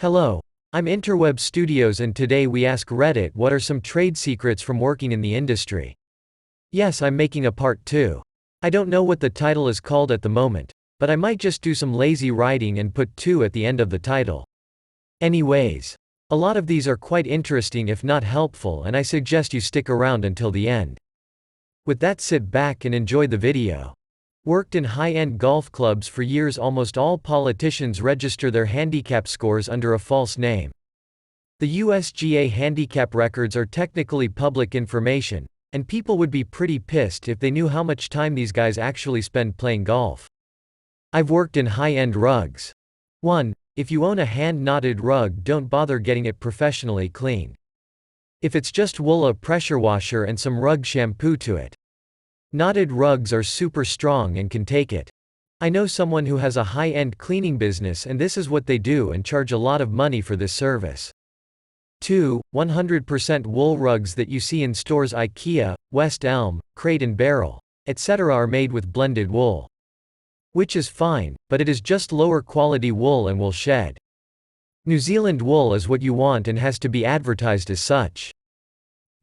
Hello. I'm Interweb Studios and today we ask Reddit what are some trade secrets from working in the industry. Yes, I'm making a part 2. I don't know what the title is called at the moment, but I might just do some lazy writing and put 2 at the end of the title. Anyways, a lot of these are quite interesting if not helpful, and I suggest you stick around until the end. With that, sit back and enjoy the video. Worked in high-end golf clubs for years. Almost all politicians register their handicap scores under a false name. The USGA handicap records are technically public information, and people would be pretty pissed if they knew how much time these guys actually spend playing golf. I've worked in high-end rugs. 1. If you own a hand-knotted rug, don't bother getting it professionally cleaned. If it's just wool, a pressure washer and some rug shampoo to it. Knotted rugs are super strong and can take it. I know someone who has a high-end cleaning business and this is what they do and charge a lot of money for this service. 2. 100% wool rugs that you see in stores IKEA, West Elm, Crate & Barrel, etc. are made with blended wool. Which is fine, but it is just lower quality wool and will shed. New Zealand wool is what you want and has to be advertised as such.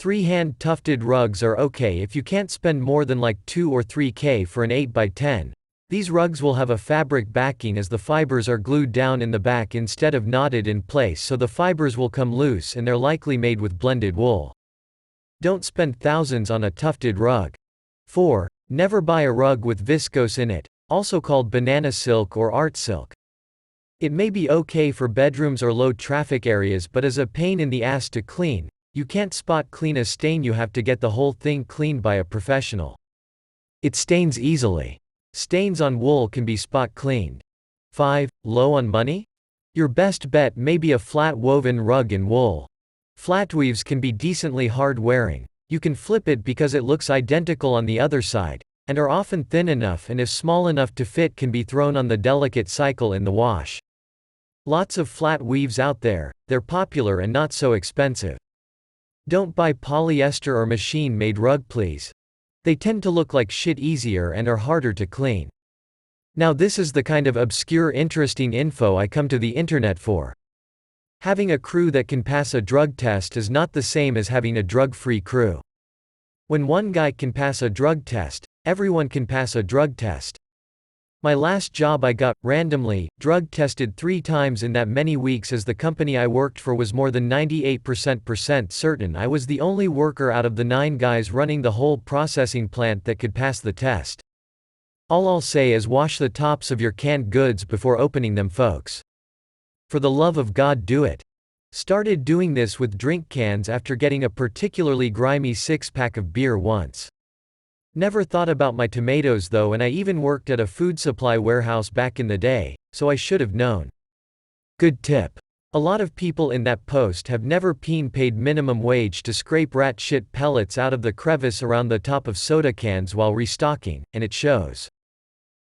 3. Hand-tufted rugs are okay if you can't spend more than like 2 or 3K for an 8x10. These rugs will have a fabric backing as the fibers are glued down in the back instead of knotted in place, so the fibers will come loose and they're likely made with blended wool. Don't spend thousands on a tufted rug. 4. Never buy a rug with viscose in it, also called banana silk or art silk. It may be okay for bedrooms or low traffic areas, but is a pain in the ass to clean. You can't spot clean a stain, you have to get the whole thing cleaned by a professional. It stains easily. Stains on wool can be spot cleaned. 5. Low on money? Your best bet may be a flat woven rug in wool. Flat weaves can be decently hard wearing. You can flip it because it looks identical on the other side, and are often thin enough and if small enough to fit can be thrown on the delicate cycle in the wash. Lots of flat weaves out there, they're popular and not so expensive. Don't buy polyester or machine-made rug, please. They tend to look like shit easier and are harder to clean. Now this is the kind of obscure interesting info I come to the internet for. Having a crew that can pass a drug test is not the same as having a drug-free crew. When one guy can pass a drug test, everyone can pass a drug test. My last job, I got, randomly, drug tested 3 times in that many weeks, as the company I worked for was more than 98% certain I was the only worker out of the 9 guys running the whole processing plant that could pass the test. All I'll say is wash the tops of your canned goods before opening them, folks. For the love of God, do it. Started doing this with drink cans after getting a particularly grimy 6-pack of beer once. Never thought about my tomatoes though, and I even worked at a food supply warehouse back in the day, so I should have known. Good tip. A lot of people in that post have never paid minimum wage to scrape rat shit pellets out of the crevice around the top of soda cans while restocking, and it shows.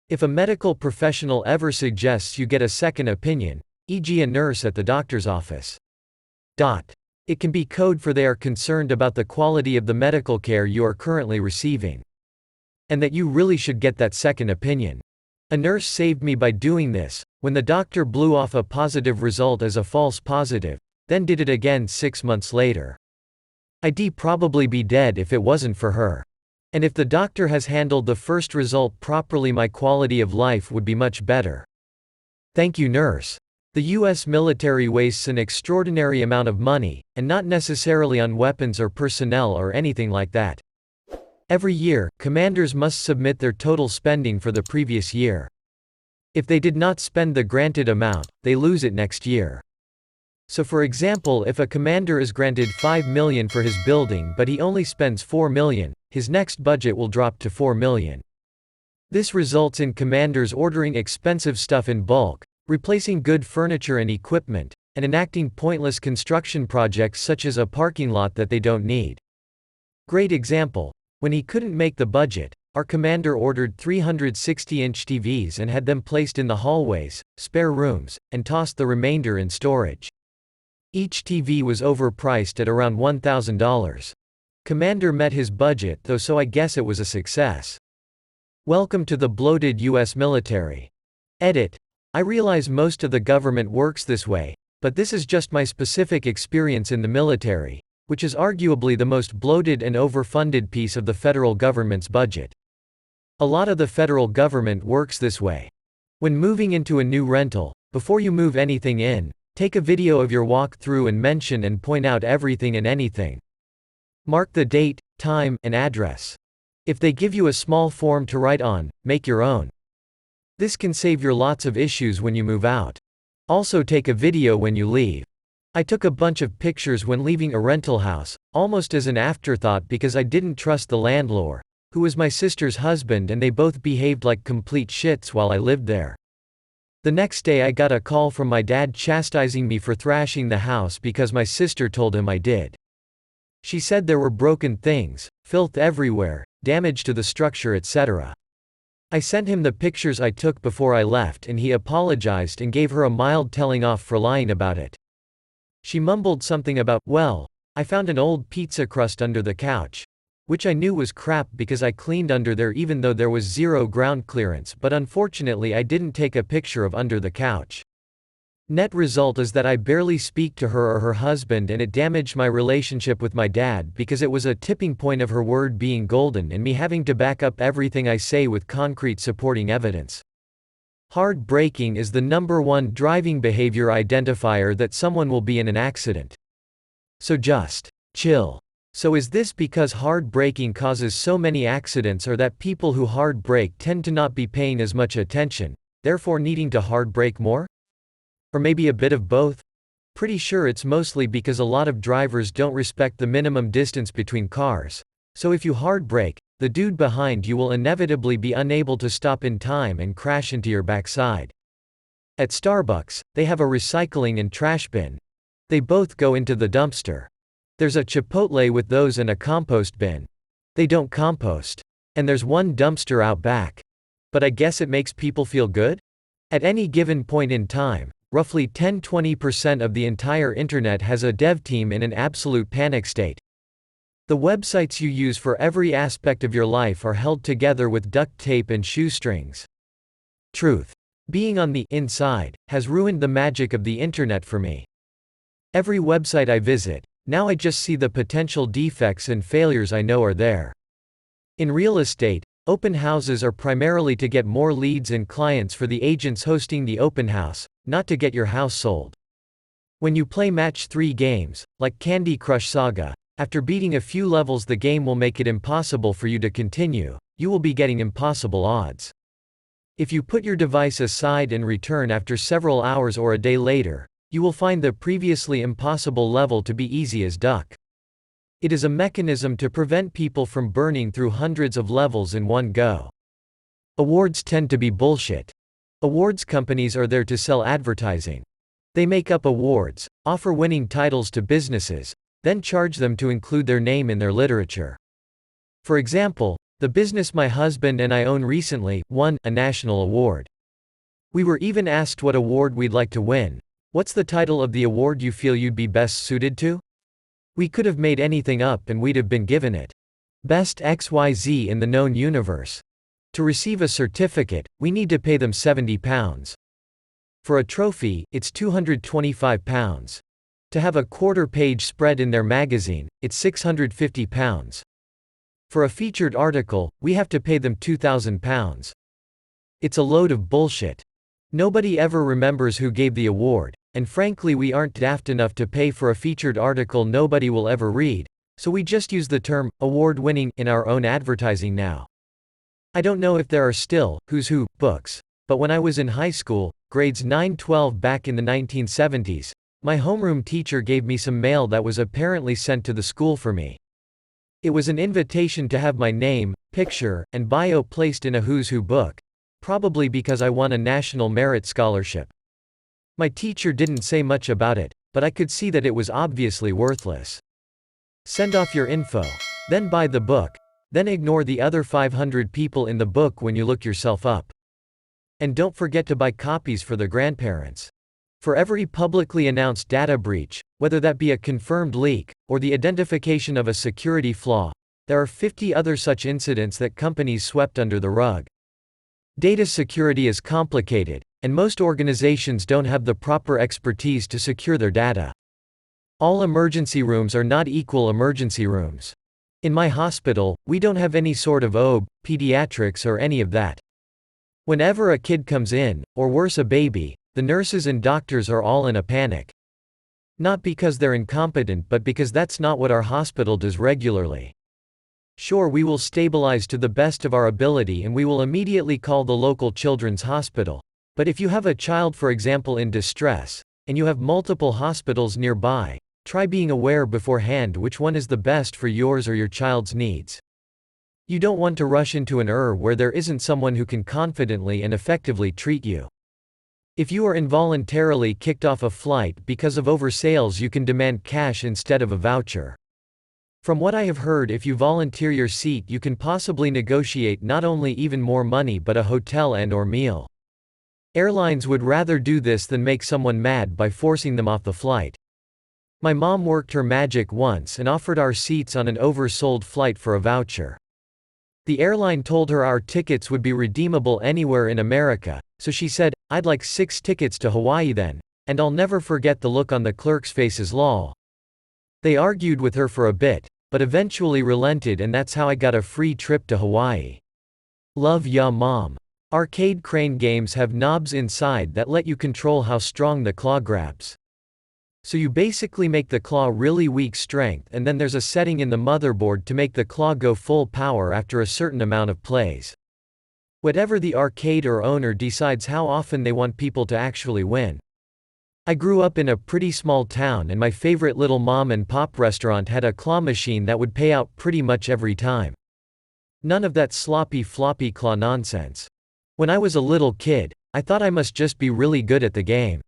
If a medical professional ever suggests you get a second opinion, e.g. a nurse at the doctor's office. It can be code for they are concerned about the quality of the medical care you are currently receiving. And that you really should get that second opinion. A nurse saved me by doing this, when the doctor blew off a positive result as a false positive, then did it again 6 months later. I'd probably be dead if it wasn't for her. And if the doctor has handled the first result properly, my quality of life would be much better. Thank you, nurse. The US military wastes an extraordinary amount of money, and not necessarily on weapons or personnel or anything like that. Every year, commanders must submit their total spending for the previous year. If they did not spend the granted amount, they lose it next year. So for example, if a commander is granted $5 million for his building but he only spends $4 million, his next budget will drop to $4 million. This results in commanders ordering expensive stuff in bulk, replacing good furniture and equipment, and enacting pointless construction projects such as a parking lot that they don't need. Great example. When he couldn't make the budget, our commander ordered 360-inch TVs and had them placed in the hallways, spare rooms, and tossed the remainder in storage. Each TV was overpriced at around $1,000. Commander met his budget though, so I guess it was a success. Welcome to the bloated US military. Edit. I realize most of the government works this way, But this is just my specific experience in the military, which is arguably the most bloated and overfunded piece of the federal government's budget. A lot of the federal government works this way. When moving into a new rental, before you move anything in, take a video of your walk-through and mention and point out everything and anything. Mark the date, time, and address. If they give you a small form to write on, make your own. This can save you lots of issues when you move out. Also take a video when you leave. I took a bunch of pictures when leaving a rental house, almost as an afterthought because I didn't trust the landlord, who was my sister's husband, and they both behaved like complete shits while I lived there. The next day I got a call from my dad chastising me for thrashing the house because my sister told him I did. She said there were broken things, filth everywhere, damage to the structure, etc. I sent him the pictures I took before I left and he apologized and gave her a mild telling off for lying about it. She mumbled something about, "Well, I found an old pizza crust under the couch," which I knew was crap because I cleaned under there even though there was zero ground clearance, but unfortunately I didn't take a picture of under the couch. Net result is that I barely speak to her or her husband, and it damaged my relationship with my dad because it was a tipping point of her word being golden and me having to back up everything I say with concrete supporting evidence. Hard braking is the #1 driving behavior identifier that someone will be in an accident. So just chill. So is this because hard braking causes so many accidents, or that people who hard brake tend to not be paying as much attention, therefore needing to hard brake more? Or maybe a bit of both? Pretty sure it's mostly because a lot of drivers don't respect the minimum distance between cars. So if you hard brake, the dude behind you will inevitably be unable to stop in time and crash into your backside. At Starbucks, they have a recycling and trash bin. They both go into the dumpster. There's a Chipotle with those and a compost bin. They don't compost. And there's one dumpster out back. But I guess it makes people feel good? At any given point in time, roughly 10–20% of the entire internet has a dev team in an absolute panic state. The websites you use for every aspect of your life are held together with duct tape and shoestrings. Truth. Being on the inside has ruined the magic of the internet for me. Every website I visit, now I just see the potential defects and failures I know are there. In real estate, open houses are primarily to get more leads and clients for the agents hosting the open house, not to get your house sold. When you play match 3 games, like Candy Crush Saga, after beating a few levels the game will make it impossible for you to continue. You will be getting impossible odds. If you put your device aside and return after several hours or a day later, you will find the previously impossible level to be easy as duck. It is a mechanism to prevent people from burning through hundreds of levels in one go. Awards tend to be bullshit. Awards companies are there to sell advertising. They make up awards, offer winning titles to businesses, then charge them to include their name in their literature. For example, the business my husband and I own recently won a national award. We were even asked what award we'd like to win. What's the title of the award you feel you'd be best suited to? We could have made anything up and we'd have been given it. Best XYZ in the known universe. To receive a certificate, we need to pay them £70. For a trophy, it's £225. To have a quarter-page spread in their magazine, it's £650. For a featured article, we have to pay them £2,000. It's a load of bullshit. Nobody ever remembers who gave the award, and frankly we aren't daft enough to pay for a featured article nobody will ever read, so we just use the term award-winning in our own advertising now. I don't know if there are still Who's Who books, but when I was in high school, grades 9–12 back in the 1970s, my homeroom teacher gave me some mail that was apparently sent to the school for me. It was an invitation to have my name, picture, and bio placed in a Who's Who book, probably because I won a National Merit Scholarship. My teacher didn't say much about it, but I could see that it was obviously worthless. Send off your info, then buy the book, then ignore the other 500 people in the book when you look yourself up. And don't forget to buy copies for the grandparents. For every publicly announced data breach, whether that be a confirmed leak, or the identification of a security flaw, there are 50 other such incidents that companies swept under the rug. Data security is complicated, and most organizations don't have the proper expertise to secure their data. All emergency rooms are not equal emergency rooms. In my hospital, we don't have any sort of OB, pediatrics or any of that. Whenever a kid comes in, or worse a baby, the nurses and doctors are all in a panic. Not because they're incompetent but because that's not what our hospital does regularly. Sure, we will stabilize to the best of our ability and we will immediately call the local children's hospital. But if you have a child, for example, in distress, and you have multiple hospitals nearby, try being aware beforehand which one is the best for yours or your child's needs. You don't want to rush into an ER where there isn't someone who can confidently and effectively treat you. If you are involuntarily kicked off a flight because of oversales, you can demand cash instead of a voucher. From what I have heard, if you volunteer your seat, you can possibly negotiate not only even more money but a hotel and/or meal. Airlines would rather do this than make someone mad by forcing them off the flight. My mom worked her magic once and offered our seats on an oversold flight for a voucher. The airline told her our tickets would be redeemable anywhere in America, so she said, "I'd like 6 tickets to Hawaii then," and I'll never forget the look on the clerk's face's lol. They argued with her for a bit, but eventually relented, and that's how I got a free trip to Hawaii. Love ya mom. Arcade crane games have knobs inside that let you control how strong the claw grabs. So you basically make the claw really weak strength, and then there's a setting in the motherboard to make the claw go full power after a certain amount of plays. Whatever the arcade or owner decides how often they want people to actually win. I grew up in a pretty small town and my favorite little mom and pop restaurant had a claw machine that would pay out pretty much every time. None of that sloppy floppy claw nonsense. When I was a little kid, I thought I must just be really good at the game.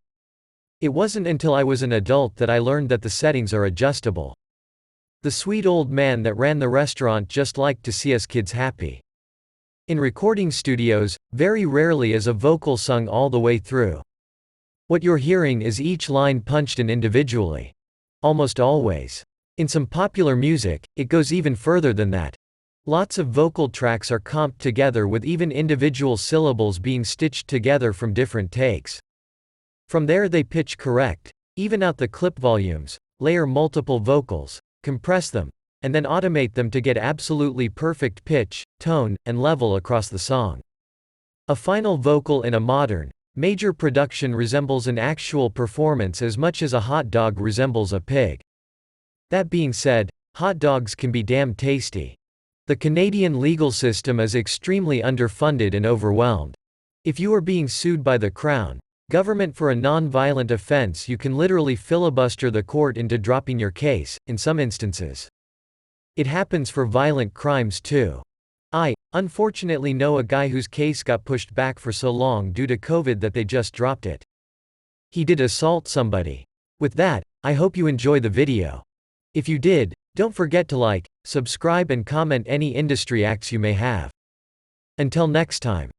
It wasn't until I was an adult that I learned that the settings are adjustable. The sweet old man that ran the restaurant just liked to see us kids happy. In recording studios, very rarely is a vocal sung all the way through. What you're hearing is each line punched in individually. Almost always. In some popular music, it goes even further than that. Lots of vocal tracks are comped together with even individual syllables being stitched together from different takes. From there they pitch correct, even out the clip volumes, layer multiple vocals, compress them, and then automate them to get absolutely perfect pitch, tone, and level across the song. A final vocal in a modern, major production resembles an actual performance as much as a hot dog resembles a pig. That being said, hot dogs can be damn tasty. The Canadian legal system is extremely underfunded and overwhelmed. If you are being sued by the Crown government for a non-violent offense, you can literally filibuster the court into dropping your case, in some instances. It happens for violent crimes too. I, unfortunately, know a guy whose case got pushed back for so long due to COVID that they just dropped it. He did assault somebody. With that, I hope you enjoy the video. If you did, don't forget to like, subscribe and comment any industry acts you may have. Until next time.